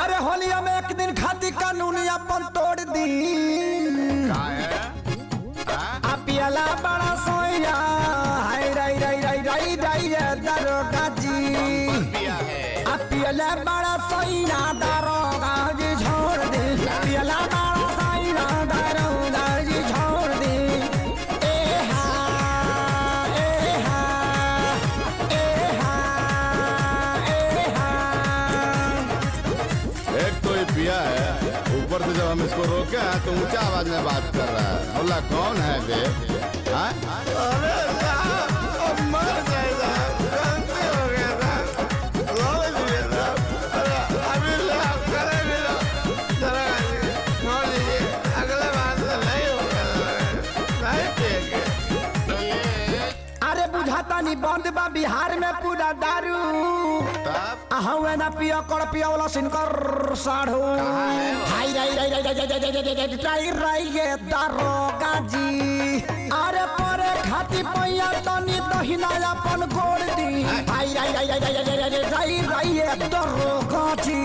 अरे होलिया में एक दिन खाती कानूनी अपन तोड़ दी पियला बड़ा सोया हाय राई राई राई राई राई दरोगा जी पियला बड़ा सोया दरोगा जी छोड़ दे पियला बड़ा सोया दरोगा जी छोड़ दे ए हा ए हा ए हा ए हा। एक तो ये पिया है, ऊपर से जब हम इसको रोके हैं तो ऊंचा आवाज में बात कर रहा है। बोला कौन है बे? अरे मर जाएगा, गलती हो गया था, अरे अभी जरा छोड़ दीजिए, अगले बार से नहीं होगा, नहीं पिएंगे। अरे बुझाता नहीं बंद बा बिहार में पूरा दारू हुए ना पिया कर पिया वाला सिनकर साढ़ू हाय राई राई राई राई राई राई ये दरोगा जी अरे परे खाती पैया तनी दहिना अपन गोड़ दी हाय राई राई राई राई राई राई ये दरोगा जी।